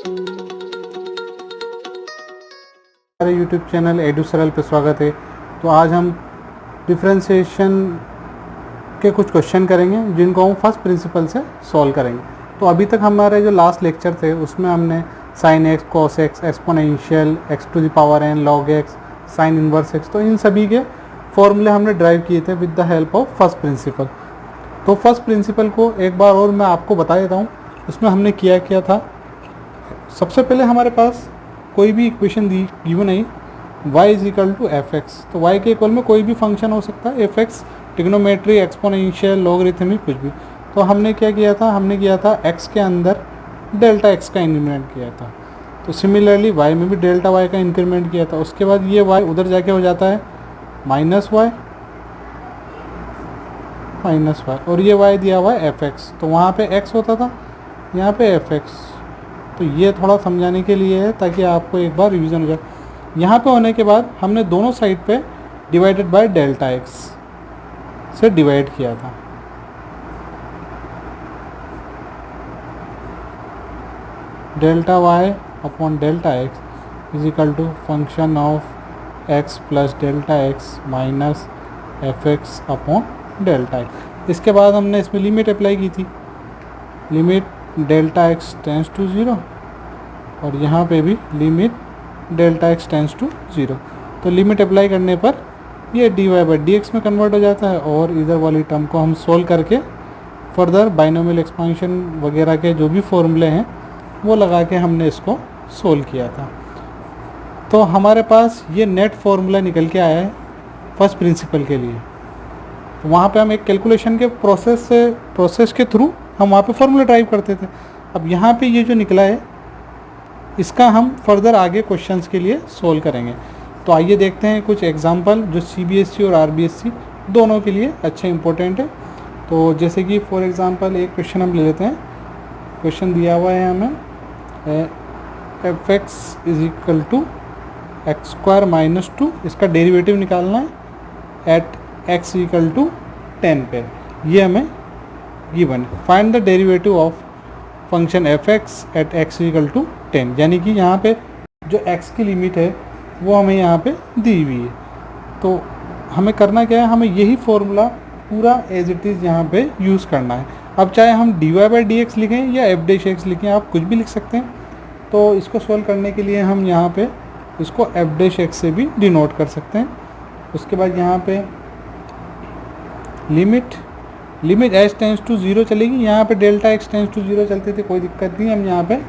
हमारे YouTube channel edu सरल पे स्वागत है। तो आज हम डिफरेंशिएशन के कुछ क्वेश्चन करेंगे जिनको हम फर्स्ट प्रिंसिपल से सॉल्व करेंगे। तो अभी तक हमारे जो लास्ट लेक्चर थे उसमें हमने sine x, cos x, exponential, x to the power n, log x, sine inverse x, तो इन सभी के फॉर्मूले हमने ड्राइव किए थे with the help of first principle. तो फर्स्ट प्रिंसिपल को एक बार और मैं आपको बता देता हूँ। उसमें हमने किया था, सबसे पहले हमारे पास कोई भी इक्वेशन दी गिवन है y is equal to f x. तो y के इक्वल में कोई भी फंक्शन हो सकता है, f x, trigonometry, exponential, logarithmic, कुछ भी। तो हमने क्या किया था, हमने किया था x के अंदर डेल्टा x का इंक्रीमेंट किया था। तो सिमिलरली y में भी डेल्टा y का इंक्रीमेंट किया था। उसके बाद ये y उधर जाके हो जाता है माइनस y और ये y दिया हुआ है एफ एक्स। तो वहाँ पे x होता था, यहाँ पे एफ एक्स। तो ये थोड़ा समझाने के लिए है ताकि आपको एक बार रिवीजन हो जाए। यहाँ पे होने के बाद हमने दोनों साइड पे डिवाइडेड बाय डेल्टा एक्स से डिवाइड किया था। Delta y upon delta x is equal to function of x plus delta x minus f x upon delta x. इसके बाद हमने इसमें लिमिट अप्लाई की थी, limit delta x tends to zero, और यहाँ पे भी limit delta x tends to zero. तो लिमिट अप्लाई करने पर ये d y by d x में कन्वर्ट हो जाता है, और इधर वाली टर्म को हम सोल्व करके फर्दर बाइनोमियल एक्सपांशन वगैरह के जो भी फॉर्मूले हैं वो लगा के हमने इसको सोल्व किया था। तो हमारे पास ये नेट फॉर्मूला निकल के आया है फर्स्ट प्रिंसिपल के लिए। तो वहाँ पे हम एक कैलकुलेशन के प्रोसेस के थ्रू हम वहाँ पे फॉर्मूला ड्राइव करते थे। अब यहाँ पे ये जो निकला है इसका हम फर्दर आगे क्वेश्चंस के लिए सोल्व करेंगे। तो आइए देखते हैं कुछ एग्जांपल जो सीबीएसई और आरबीएसई दोनों के लिए अच्छे इंपॉर्टेंट है। तो जैसे कि फॉर एग्जांपल एक क्वेश्चन हम ले लेते हैं। क्वेश्चन दिया हुआ है हमें f x is equal to x square minus two, इसका डेरिवेटिव निकालना है एट एक्स इक्वल टू 10 पे। ये हमें गिवन है। Find the derivative of function f x at x equal to 10, यानी कि यहाँ पे जो x की लिमिट है वो हमें यहाँ पे दी हुई है। तो हमें करना क्या है, हमें यही फॉर्मूला पूरा एज इट इज़ यहाँ पे यूज़ करना है। अब चाहे हम d y by d x लिखें या एफ डैश एक्स लिखें, आप कुछ भी लिख सकते हैं। तो इसको सोल्व करने के लिए हम यहाँ पे इसको एफ डैश एक्स से भी डिनोट कर सकते हैं। उसके बाद यहाँ पे limit h tends to zero चलेगी। यहाँ पे delta x tends to zero चलते थे, कोई दिक्कत नहीं, हम यहाँ पे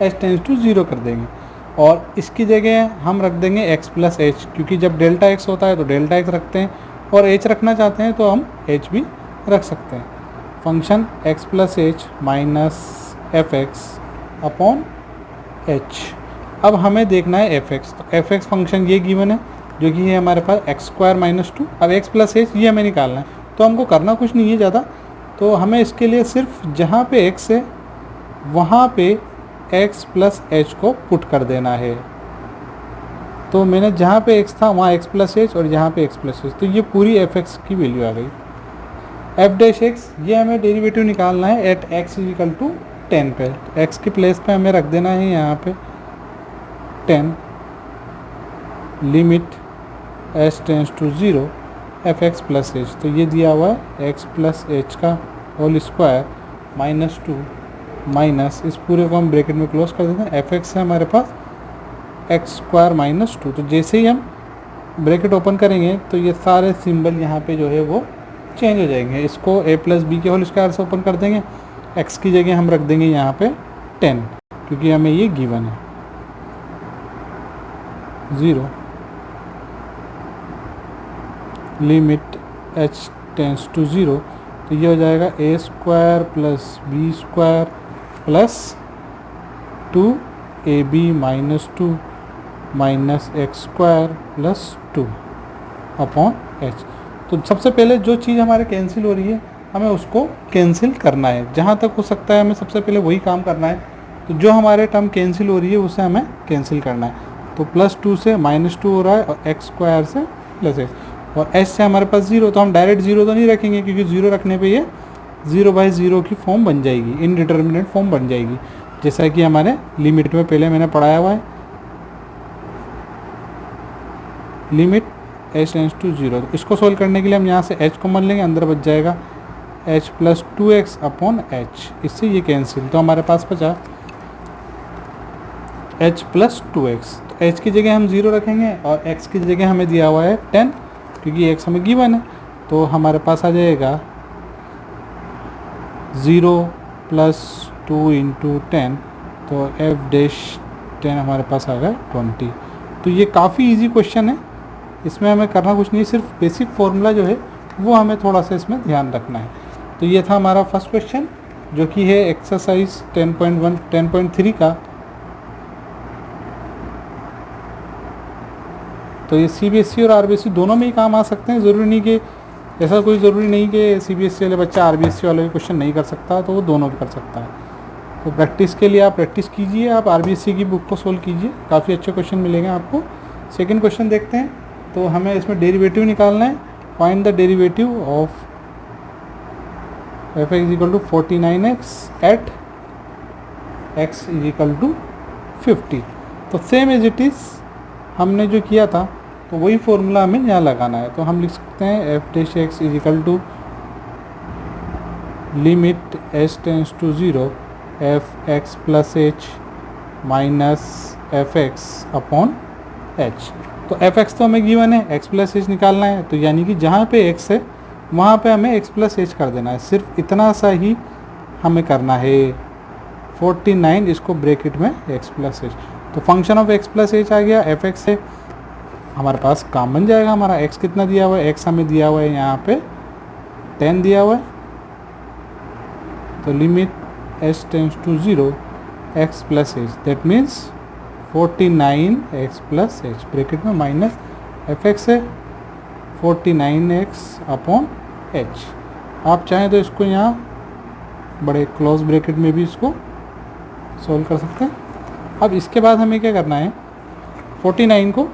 एच टेंस टू ज़ीरो कर देंगे। और इसकी जगह हम रख देंगे एक्स प्लस एच, क्योंकि जब डेल्टा एक्स होता है तो डेल्टा एक्स रखते हैं, और एच रखना चाहते हैं तो हम एच भी रख सकते हैं। Function x plus h minus f x upon H. अब हमें देखना है एफ एक्स। तो एफ एक्स फंक्शन ये गिवन है जो कि है हमारे पास एक्स स्क्वायर माइनस टू। अब एक्स प्लस एच ये हमें निकालना है, तो हमको करना कुछ नहीं है ज़्यादा। तो हमें इसके लिए सिर्फ जहाँ पे एक्स है वहाँ पे x प्लस एच को पुट कर देना है। तो मैंने जहाँ पे x था वहाँ x प्लस एच, और यहाँ पे x प्लस एच, तो ये पूरी एफ एक्स की वैल्यू आ गई। एफ डैश एक्स ये हमें डेरिवेटिव निकालना है एट x इक्वल टू 10 पे। तो x के प्लेस पे हमें रख देना है यहाँ पे 10, limit h tends to zero f x plus H. तो ये दिया हुआ है x प्लस एच का whole square minus two minus, इस पूरे को हम ब्रैकेट में क्लोज कर देते हैं। एफ एक्स है हमारे पास एक्स स्क्वायर माइनस टू। तो जैसे ही हम ब्रैकेट ओपन करेंगे तो ये सारे सिंबल यहाँ पे जो है वो चेंज हो जाएंगे। इसको a प्लस बी के होल स्क्वायर से ओपन कर देंगे, x की जगह हम रख देंगे यहाँ पे 10, क्योंकि हमें ये गिवन है। 0 लिमिट h टेंस टू 0, तो ये हो जाएगा a square plus b square plus 2ab minus 2 minus x square plus 2 upon h. तो सबसे पहले जो चीज़ हमारे कैंसिल हो रही है हमें उसको कैंसिल करना है, जहाँ तक हो सकता है हमें सबसे पहले वही काम करना है। तो जो हमारे टर्म कैंसिल हो रही है उसे हमें कैंसिल करना है। तो प्लस 2 से माइनस 2 हो रहा है, और एक्स स्क्वायर से प्लस एक्स, और एच से हमारे पास 0। तो हम डायरेक्ट 0 तो नहीं रखेंगे, क्योंकि 0 रखने पे ये 0/0 की फॉर्म बन जाएगी, इनडिटर्मिनेट फॉर्म बन जाएगी। जैसा कि हमारे लिमिट में पहले मैंने पढ़ाया हुआ है। लिमिट h टेंड्स टू 0, तो इसको सोल्व करने के लिए हम यहाँ से h कॉमन लेंगे, अंदर बच जाएगा h plus 2x upon h, इससे ये कैंसिल, तो हमारे पास बचा h प्लस 2x। तो h की जगह हम 0 रखेंगे और x की जगह हमें दिया हुआ है 10, क्योंकि x हमें गिवन है। तो हमारे पास आ जाएगा 0 प्लस 2 इंटू 10, तो f डैश 10 हमारे पास आ गया 20। तो ये काफ़ी इजी क्वेश्चन है, इसमें हमें करना कुछ नहीं, सिर्फ बेसिक फॉर्मूला जो है वो हमें थोड़ा सा इसमें ध्यान रखना है। तो ये था हमारा फर्स्ट क्वेश्चन, जो कि है एक्सरसाइज 10.3 का। तो ये CBSE और RBSE दोनों में ही काम आ सकते हैं, ज़रूरी नहीं कि ऐसा कोई ज़रूरी नहीं कि CBSE वाले बच्चा RBSE वाले क्वेश्चन नहीं कर सकता, तो वो दोनों भी कर सकता है। तो प्रैक्टिस के लिए आप प्रैक्टिस कीजिए, आप RBSE की बुक को सोल्व कीजिए, काफ़ी अच्छे क्वेश्चन मिलेंगे आपको। सेकंड क्वेश्चन देखते हैं। तो हमें इसमें डेरिवेटिव निकालना है। Find the derivative of f is equal to 49x at x is equal to 50। तो सेम एज इट इज़ हमने जो किया था, तो वही फॉर्मूला हमें यहाँ लगाना है। तो हम लिख सकते हैं f dash x is equal to limit h tends to 0 f x plus h minus f x upon h। तो एफ एक्स तो हमें गिवन है, x प्लस एच निकालना है, तो यानी कि जहाँ पे x है वहाँ पे हमें x प्लस एच कर देना है, सिर्फ इतना सा ही हमें करना है। 49 इसको ब्रैकेट में x प्लस एच, तो function of x plus H आ गया, एफ एक्स है, हमारे पास काम बन जाएगा। हमारा x कितना दिया हुआ है, x हमें दिया हुआ है यहाँ पे 10 दिया हुआ है। तो limit h tends to 0 x plus h, that means 49x plus h, bracket में माइनस एफ एक्स है 49x अपॉन h। आप चाहें तो इसको यहाँ बड़े क्लोज ब्रैकेट में भी इसको सॉल्व कर सकते हैं। अब इसके बाद हमें क्या करना है, 49 को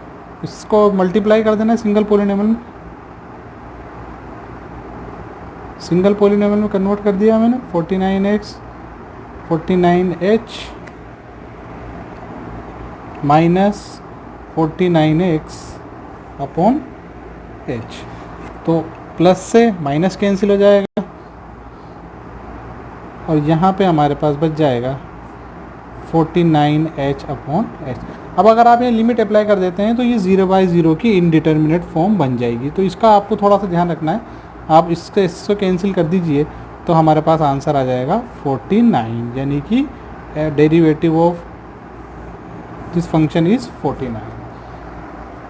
इसको मल्टीप्लाई कर देना है सिंगल पॉलिनोमियल में। सिंगल पॉलिनोमियल में कन्वर्ट कर दिया मैंने, 49x 49h minus 49x upon h। तो प्लस से माइनस कैंसिल हो जाएगा और यहाँ पे हमारे पास बच जाएगा 49h अपॉन h। अब अगर आप ये लिमिट अप्लाई कर देते हैं तो ये 0/0 की इनडिटर्मिनेट फॉर्म बन जाएगी। तो इसका आपको थोड़ा सा ध्यान रखना है, आप इसको कैंसिल कर दीजिए तो हमारे पास आंसर आ जाएगा 49, यानी कि derivative of this function is 49।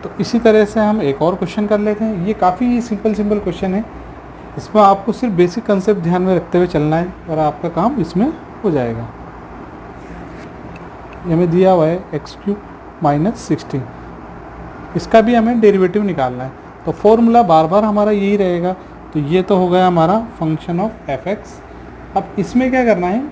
तो इसी तरह से हम एक और क्वेश्चन कर लेते हैं। ये काफ़ी सिंपल क्वेश्चन है, इसमें आपको सिर्फ बेसिक कंसेप्ट ध्यान में रखते हुए चलना है और आपका काम इसमें हो जाएगा। ये हमें दिया हुआ है x³ माइनस 16, इसका भी हमें डेरिवेटिव निकालना है। तो फॉर्मूला बार बार हमारा यही रहेगा। तो ये तो हो गया हमारा फंक्शन ऑफ एफ एक्स। अब इसमें क्या करना है,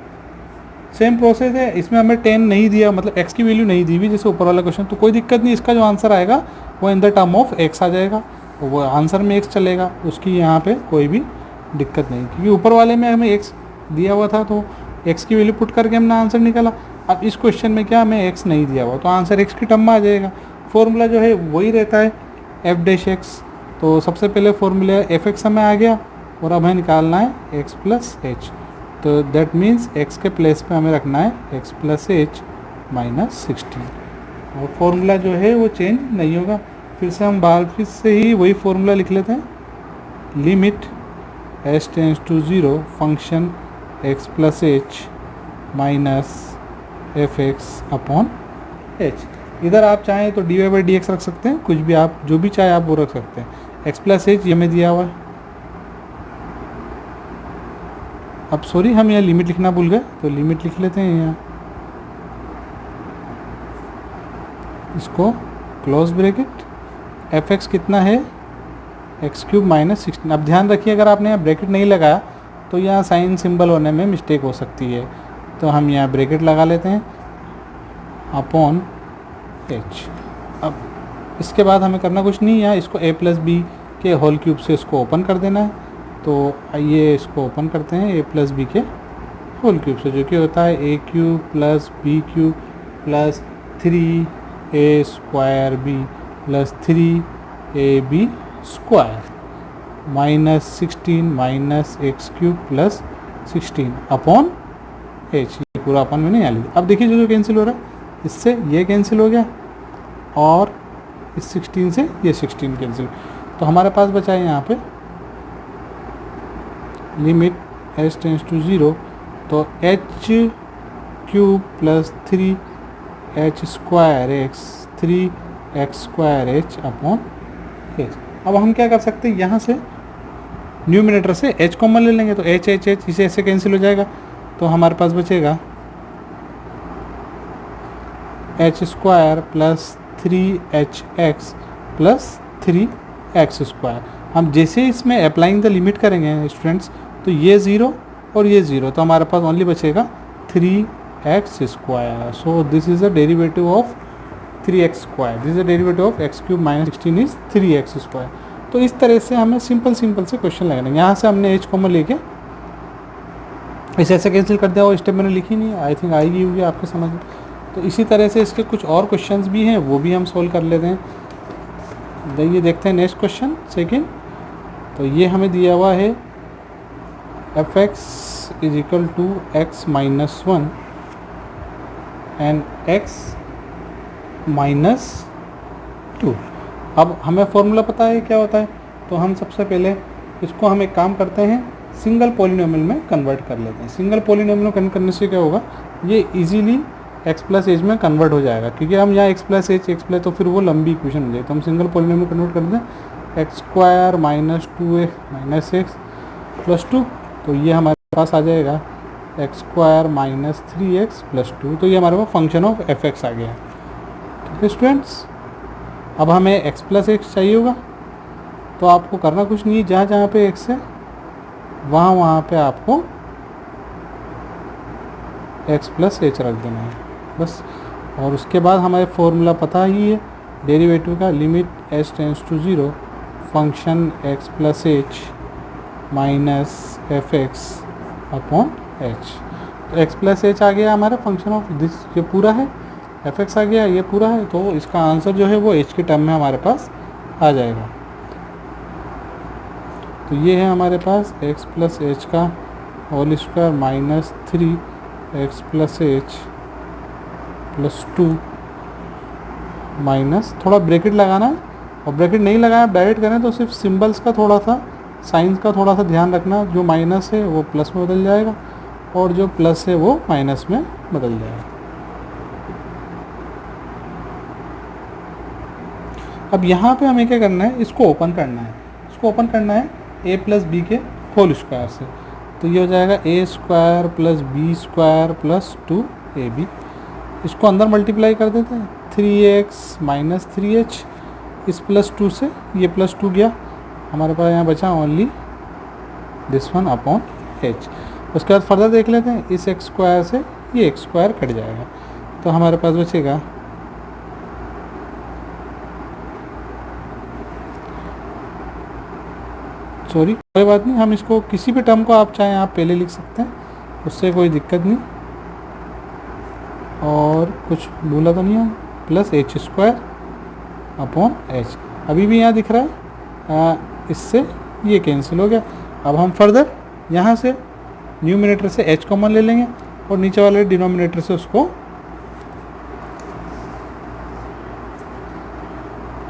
सेम प्रोसेस है, इसमें हमें 10 नहीं दिया, मतलब x की वैल्यू नहीं दी हुई जैसे ऊपर वाला क्वेश्चन, तो कोई दिक्कत नहीं, इसका जो आंसर आएगा वो in the term of x आ जाएगा, तो वो आंसर में x चलेगा, उसकी यहाँ पे कोई भी दिक्कत नहीं, क्योंकि ऊपर वाले में हमें x दिया हुआ था तो x की वैल्यू पुट करके हमने आंसर निकाला। अब इस क्वेश्चन में क्या हमें x नहीं दिया हुआ, तो आंसर x की टर्म में आ जाएगा। फॉर्मूला जो है वही रहता है f डैश x। तो सबसे पहले फॉर्मूला एफ एक्स हमें आ गया और अब हमें निकालना है x प्लस एच। तो दैट मीन्स x के प्लेस पे हमें रखना है x प्लस एच माइनस 16, और फॉर्मूला जो है वो चेंज नहीं होगा। फिर से हम फिर से ही वही फॉर्मूला लिख लेते हैं, limit h tends to 0 function x plus h minus f x upon h. इधर आप चाहें तो dy/dx रख सकते हैं, कुछ भी आप जो भी चाहे आप वो रख सकते हैं। x प्लस एच ये हमें दिया हुआ है। अब सॉरी हम यहाँ लिमिट लिखना भूल गए, तो लिमिट लिख लेते हैं यहाँ, इसको क्लोज ब्रैकेट, एफ एक्स कितना है x³ माइनस 16। अब ध्यान रखिए अगर आपने यहाँ ब्रैकेट नहीं लगाया तो यहाँ साइन सिंबल होने में मिस्टेक हो सकती है, तो हम यहाँ ब्रैकेट लगा लेते हैं अपॉन h। अब इसके बाद हमें करना कुछ नहीं, यहाँ इसको a प्लस बी के होल क्यूब से इसको ओपन कर देना है। तो आइए इसको ओपन करते हैं, a प्लस बी के होल क्यूब से, जो कि होता है A cube plus B cube plus 3a² plus 3ab square minus 16 minus X cube plus 16 upon H. ये पूरा अपन मैंने यहाँ लिखा। अब देखिए जो कैंसिल हो रहा है, इससे ये कैंसिल हो गया और इस 16 से ये 16 कैंसिल। तो हमारे पास बचा है यहाँ पे लिमिट h टेंड्स टू 0, तो h cube plus 3h² 3x² upon h। अब हम क्या कर सकते हैं, यहाँ से न्यूमिनेटर से h कॉमन ले लेंगे, तो h इसे ऐसे कैंसिल हो जाएगा। तो हमारे पास बचेगा h² plus 3hx plus 3x²। हम जैसे इसमें अप्लाइंग द लिमिट करेंगे स्टूडेंट्स, तो ये 0 और ये 0, तो हमारे पास ओनली बचेगा 3x²। So this is the derivative of 3x², this is the derivative of x³ minus 16 is 3x²। तो इस तरह से हमें सिंपल से क्वेश्चन लगाना है। यहाँ से हमने h कॉमन लेके इसे ऐसे कैंसिल कर दिया, वो स्टेप मैंने लिखी नहीं, आई थिंक आएगी होगी आपके समझ में। तो इसी तरह से इसके कुछ और क्वेश्चंस भी हैं, वो भी हम सोल्व कर लेते हैं। ये देखते हैं नेक्स्ट क्वेश्चन सेकेंड। तो ये हमें दिया हुआ है f(x) is equal to x minus 1 and x minus 2। अब हमें फॉर्मूला पता है क्या होता है, तो हम सबसे पहले इसको हम एक काम करते हैं, सिंगल पॉलिनोमियल में कन्वर्ट कर लेते हैं। सिंगल पॉलिनोमियल में कन्वर्ट करने से क्या होगा, ये इजीली x प्लस एच में कन्वर्ट हो जाएगा, क्योंकि हम यहाँ x plus H x plus, तो फिर वो लंबी इक्वेशन हो जाएगी। तो हम सिंगल पॉलिनोमियल में कन्वर्ट कर दें x² minus 2x minus x plus 2, तो ये हमारे पास आ जाएगा x² माइनस 3x प्लस 2। तो ये हमारे पास फंक्शन ऑफ f(x) आ गया। ठीक है स्टूडेंट्स, अब हमें x प्लस एक्स चाहिए होगा, तो आपको करना कुछ नहीं है, जहाँ जहाँ पे x है वहाँ पे आपको x प्लस एच रख देना है बस। और उसके बाद हमारे फॉर्मूला पता ही है डेरिवेटिव का, limit h tends to 0 function x plus h minus f(x) upon h। तो x प्लस एच आ गया हमारा फंक्शन ऑफ दिस, ये पूरा है, f(x) आ गया, ये पूरा है, तो इसका आंसर जो है वो h के टर्म में हमारे पास आ जाएगा। तो ये है हमारे पास x प्लस एच का whole square minus 3x plus h plus 2 minus, थोड़ा ब्रैकेट लगाना है, और ब्रैकेट नहीं लगाया डायरेक्ट करें तो सिर्फ सिंबल्स का थोड़ा सा, साइंस का थोड़ा सा ध्यान रखना, जो माइनस है वो प्लस में बदल जाएगा और जो प्लस है वो माइनस में बदल जाएगा। अब यहाँ पे हमें क्या करना है, इसको ओपन करना है। इसको ओपन करना है a प्लस बी के होल स्क्वायर से, तो ये हो जाएगा a² plus b² plus 2ab। इसको अंदर मल्टीप्लाई कर देते हैं, 3x माइनस 3h, इस प्लस 2 से ये प्लस 2 गया, हमारे पास यहाँ बचा only this one upon h। उसके बाद फर्दर देख लेते हैं, इस x² से ये x² कट जाएगा, तो हमारे पास बचेगा सॉरी कोई बात नहीं, हम इसको किसी भी टर्म को आप चाहें आप पहले लिख सकते हैं, उससे कोई दिक्कत नहीं। और कुछ भूला तो नहीं हम, प्लस h² अपॉन h, अभी भी यहाँ दिख रहा है, इससे ये कैंसिल हो गया। अब हम फर्दर यहाँ से न्यूमिनेटर से h कॉमन ले लेंगे और नीचे वाले डिनोमिनेटर से उसको,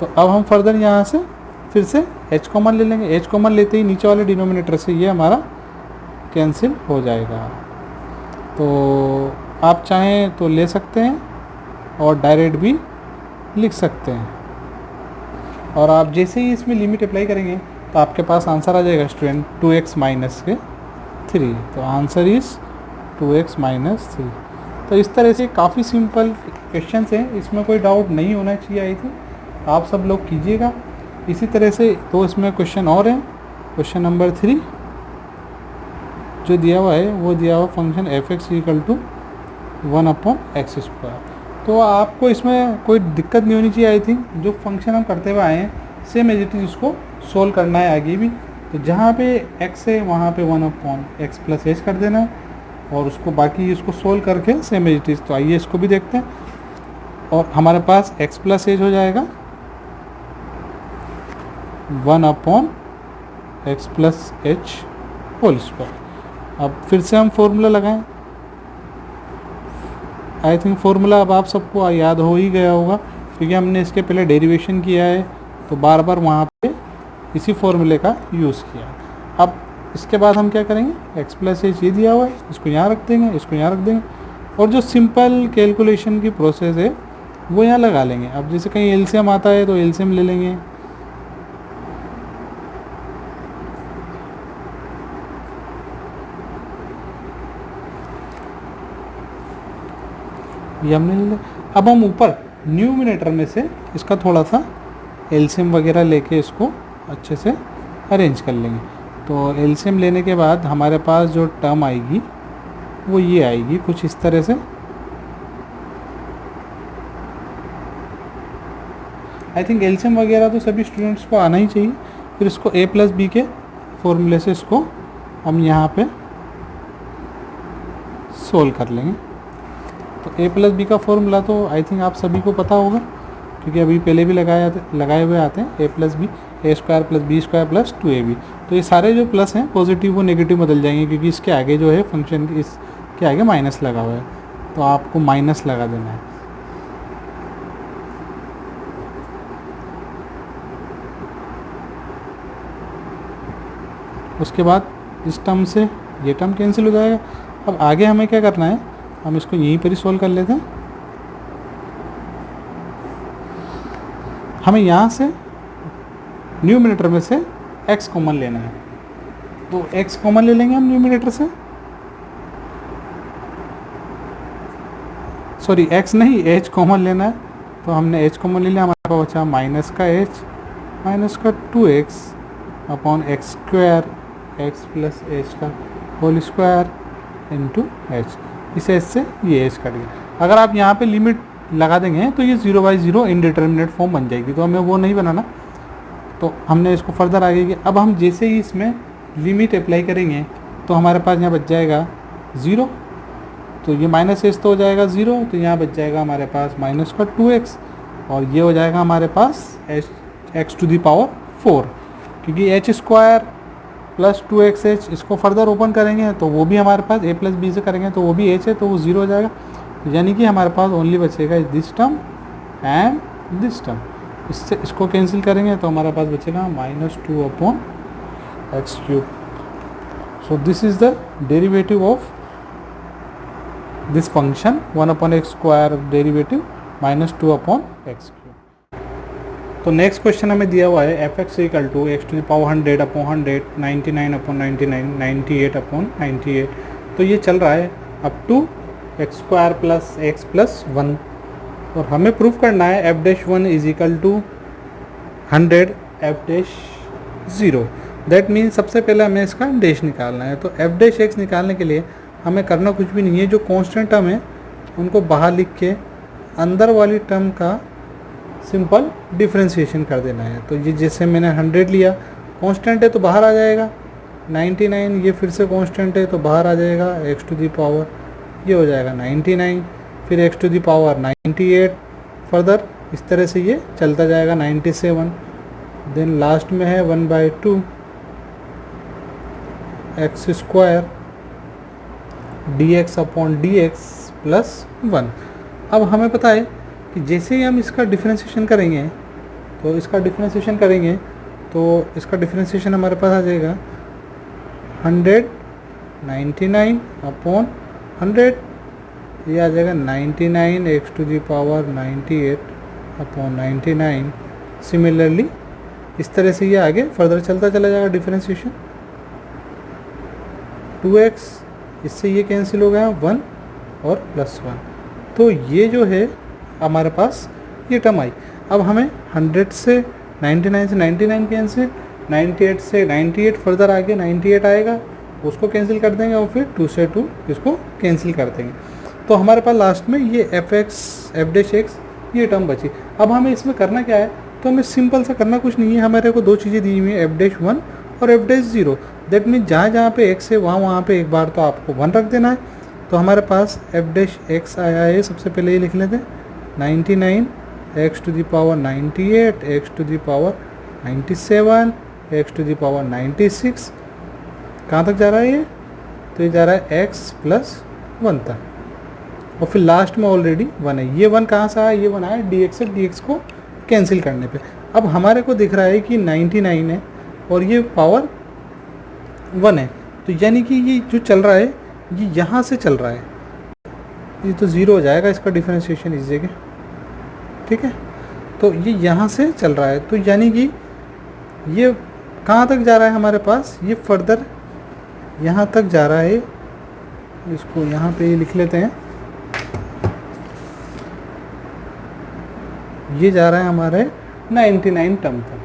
तो अब हम फर्दर यहाँ से फिर से h कॉमन ले लेंगे। h कॉमन लेते ही नीचे वाले डिनोमिनेटर से ये हमारा कैंसिल हो जाएगा। तो आप चाहें तो ले सकते हैं और डायरेक्ट भी लिख सकते हैं, और आप जैसे ही इसमें लिमिट अप्लाई करेंगे तो आपके पास आंसर आ जाएगा स्टूडेंट 2x माइनस के 3। तो आंसर इज़ 2x माइनस 3। तो इस तरह से काफ़ी सिंपल क्वेश्चन हैं, इसमें कोई डाउट नहीं होना चाहिए। आई थिंक आप सब लोग कीजिएगा इसी तरह से। तो इसमें क्वेश्चन और हैं, क्वेश्चन नंबर 3 जो दिया हुआ है वो दिया हुआ function f(x) equal to 1 upon x²। तो आपको इसमें कोई दिक्कत नहीं होनी चाहिए। आई थिंक जो फंक्शन हम करते हुए आए हैं सेम एज इट इज़ उसको सोल्व करना है आगे भी। तो जहाँ पे x है वहाँ पे 1 अपॉन x प्लस एच कर देना है, और उसको बाकी इसको सोल्व करके सेम एज इट इज़। तो आइए इसको भी देखते हैं। और हमारे पास x प्लस एज हो जाएगा 1/x plus H whole square. अब फिर से हम फॉर्मूला लगाएं। आई थिंक फॉर्मूला अब आप सबको याद हो ही गया होगा, क्योंकि हमने इसके पहले डेरिवेशन किया है, तो बार बार वहाँ पे इसी फॉर्मूले का यूज़ किया। अब इसके बाद हम क्या करेंगे, x प्लस एच ये दिया हुआ है, इसको यहाँ रख देंगे, इसको यहाँ रख देंगे, और जो सिंपल कैलकुलेशन की प्रोसेस है वो यहाँ लगा लेंगे। अब जैसे कहीं एलसीएम आता है तो एलसीएम ले लेंगे। ये हमने ले लिया। अब हम ऊपर न्यूमिनेटर में से इसका थोड़ा सा एलसीएम वगैरह लेके इसको अच्छे से अरेंज कर लेंगे। तो एलसीएम लेने के बाद हमारे पास जो टर्म आएगी वो ये आएगी कुछ इस तरह से। आई थिंक एलसीएम वगैरह तो सभी स्टूडेंट्स को आना ही चाहिए। फिर इसको a प्लस बी के फॉर्मूले से इसको हम यहाँ पे सोल्व कर लेंगे। तो a प्लस बी का फॉर्मूला तो आई थिंक आप सभी को पता होगा, क्योंकि अभी पहले भी लगाए हुए आते हैं। a plus b a square plus b square plus 2ab। तो ये सारे जो प्लस हैं पॉजिटिव वो नेगेटिव बदल जाएंगे, क्योंकि इसके आगे जो है फंक्शन इसके आगे माइनस लगा हुआ है, तो आपको माइनस लगा देना है। उसके बाद इस टर्म से ये टर्म कैंसिल हो जाएगा। अब आगे हमें क्या करना है, हम इसको यहीं पर ही सोल्व कर लेते हैं। हमें यहाँ से न्यूमिनेटर में से x कॉमन लेना है, तो x कॉमन ले लेंगे हम न्यूमिनेटर से। सॉरी x नहीं, h कॉमन लेना है, तो हमने h कॉमन ले लिया। हमारे पास बचा माइनस का h माइनस का 2x upon x square x plus h का होल स्क्वायर इंटू एच। इस एच से ये एच कट गया। अगर आप यहाँ पे लिमिट लगा देंगे तो ये 0/0 इनडिटर्मिनेट फॉर्म बन जाएगी, तो हमें वो नहीं बनाना। तो हमने इसको फर्दर आगे किया। अब हम जैसे ही इसमें लिमिट अप्लाई करेंगे तो हमारे पास यहाँ बच जाएगा 0, तो ये माइनस एच तो हो जाएगा 0, तो यहाँ बच जाएगा हमारे पास माइनस का 2x, और ये हो जाएगा हमारे पास x टू दी पावर 4, क्योंकि एच स्क्वायर प्लस 2xh इसको फर्दर ओपन करेंगे तो वो भी हमारे पास a प्लस बी से करेंगे तो वो भी h है, तो वो 0 हो जाएगा। तो यानी कि हमारे पास ओनली बचेगा this term and this term. इससे इसको कैंसिल करेंगे तो हमारे पास बचेगा -2 upon x cube. So this is the derivative of this function 1/x square derivative -2 upon x cube. तो नेक्स्ट क्वेश्चन हमें दिया हुआ है f(x) equal to x to the power 100 upon 100 99 upon 99 98 upon 98। तो ये चल रहा है up to x square plus x plus 1, और हमें प्रूफ करना है f'1 is equal to 100 f'0। That means सबसे पहले हमें इसका डैश निकालना है। तो f' निकालने के लिए हमें करना कुछ भी नहीं है, जो कॉन्स्टेंट टर्म है उनको बाहर लिख के अंदर वाली टर्म का सिंपल डिफ्रेंशिएशन कर देना है। तो ये जैसे मैंने 100 लिया, कांस्टेंट है तो बाहर आ जाएगा, 99 ये फिर से कांस्टेंट है तो बाहर आ जाएगा, x टू दी पावर ये हो जाएगा 99, फिर x to the power 98, further इस तरह से ये चलता जाएगा 97, देन लास्ट में है 1/2 x square dx upon dx plus 1। अब हमें पता है कि जैसे ही हम इसका डिफरेंशिएशन करेंगे तो इसका डिफरेंशिएशन हमारे पास आ जाएगा 199 अपॉन 100, ये आ जाएगा 99 x to the power 98 upon 99। Similarly इस तरह से ये आगे फर्दर चलता चला जाएगा डिफरेंशिएशन। 2x इससे ये कैंसिल हो गया 1 और प्लस 1, तो ये जो है हमारे पास ये टर्म आई। अब हमें 100 से 99 से 99 कैंसिल, 98 से 98 फर्दर आगे 98 आएगा, उसको कैंसिल कर देंगे, और फिर 2 से 2 इसको कैंसिल कर देंगे। तो हमारे पास लास्ट में ये f'(x) ये टर्म बची। अब हमें इसमें करना क्या है, तो हमें सिंपल सा करना कुछ नहीं है। हमारे को दो चीज़ें दी हुई हैं, f'1 और f'0। दैट मीन्स जहाँ जहाँ पे x है वहाँ पे एक बार तो आपको 1 रख देना है, तो हमारे पास एफ डैश एक्स आया है, सबसे पहले ये लिख लेते हैं 99 x to the power 98 x to the power 97 x to the power 96। कहाँ तक जा रहा है ये? तो ये जा रहा है एक्स प्लस 1 तक, और फिर लास्ट में ऑलरेडी 1 है। ये 1 कहाँ से आया? ये 1 आया डी एक्स से, डी एक्स को कैंसिल करने पे। अब हमारे को दिख रहा है कि 99 है और ये पावर 1 है, तो यानी कि ये जो चल रहा है ये यहाँ से चल रहा है, ये तो 0 हो जाएगा इसका डिफरेंशिएशन इस जगह, ठीक है। तो ये यहाँ से चल रहा है, तो यानी कि ये कहाँ तक जा रहा है हमारे पास? ये फर्दर यहाँ तक जा रहा है। इसको यहाँ पे लिख लेते हैं, ये जा रहा है हमारे 99 टर्म तक।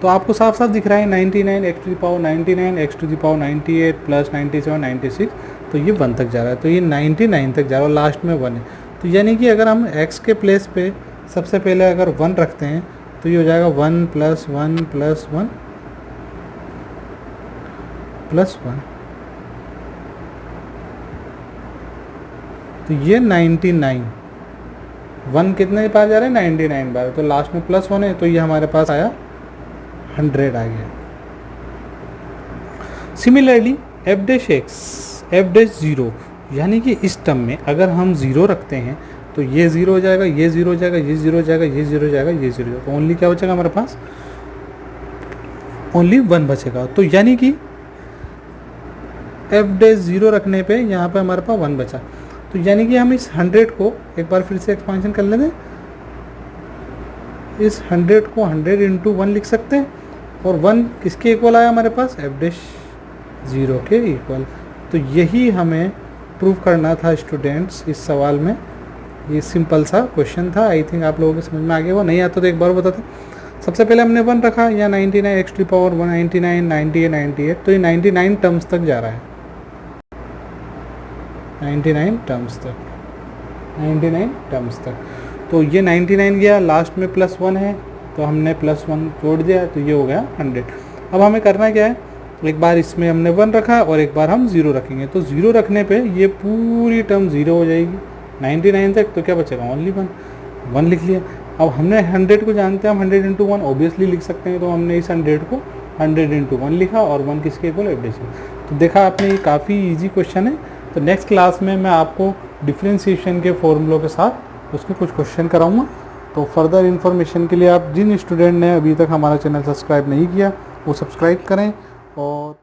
तो आपको साफ साफ दिख रहा है 99 x to the power 99 x to the power 98 plus 97 96, तो ये 1 तक जा रहा है, तो ये 99 तक जा रहा है और लास्ट में 1 है। तो यानी कि अगर हम x के प्लेस पे सबसे पहले अगर 1 रखते हैं तो ये हो जाएगा 1 प्लस 1 प्लस 1 प्लस 1, तो ये 99, 1 कितने बार जा रहा है? 99 बार, तो लास्ट में प्लस 1 है, तो ये हमारे पास आया 100 आ गया। Similarly F dash x F dash 0, यानी कि इस टर्म में अगर हम 0 रखते हैं तो ये 0 हो जाएगा, ये 0 हो जाएगा, ये 0 हो जाएगा, ये 0 हो जाएगा, ये 0 हो जाएगा, तो ओनली क्या बचेगा हमारे पास? ओनली 1 बचेगा। तो यानी कि एफ डैश 0 रखने पे यहाँ पे हमारे पास 1 बचा। तो यानी कि हम इस 100 को एक बार फिर से एक्सपांशन कर लेते हैं, इस 100 को 100 इंटू 1 लिख सकते हैं, और 1 किसके इक्वल आया हमारे पास? एफ डैश 0 के इक्वल। तो यही हमें प्रूव करना था स्टूडेंट्स इस सवाल में। ये सिंपल सा क्वेश्चन था, आई थिंक आप लोगों को समझ में आ गया। वो नहीं आता तो एक बार बताते। सबसे पहले हमने 1 रखा, या 99 एक्स टू पावर 199 98 98, तो ये 99 टर्म्स तक जा रहा है, 99 टर्म्स तक, 99 टर्म्स तक। तो ये 99 गया, लास्ट में प्लस 1 है, तो हमने प्लस 1 जोड़ दिया, तो ये हो गया 100। अब हमें करना क्या है? एक बार इसमें हमने 1 रखा और एक बार हम 0 रखेंगे, तो 0 रखने पे ये पूरी टर्म 0 हो जाएगी 99 तक, तो क्या बचेगा? ओनली 1 लिख लिया। अब हमने 100 को जानते हैं हम, 100 इंटू 1 ऑब्वियसली लिख सकते हैं, तो हमने इस 100 को 100 इंटू 1 लिखा, और 1 किसके इक्वल? F dash. तो देखा आपने, ये काफ़ी ईजी क्वेश्चन है। तो नेक्स्ट क्लास में मैं आपको डिफरेंशिएशन के फॉर्मूलों के साथ उसके कुछ क्वेश्चन कराऊंगा। तो फर्दर इन्फॉर्मेशन के लिए आप जिन स्टूडेंट ने अभी तक हमारा चैनल सब्सक्राइब नहीं किया वो सब्सक्राइब करें, और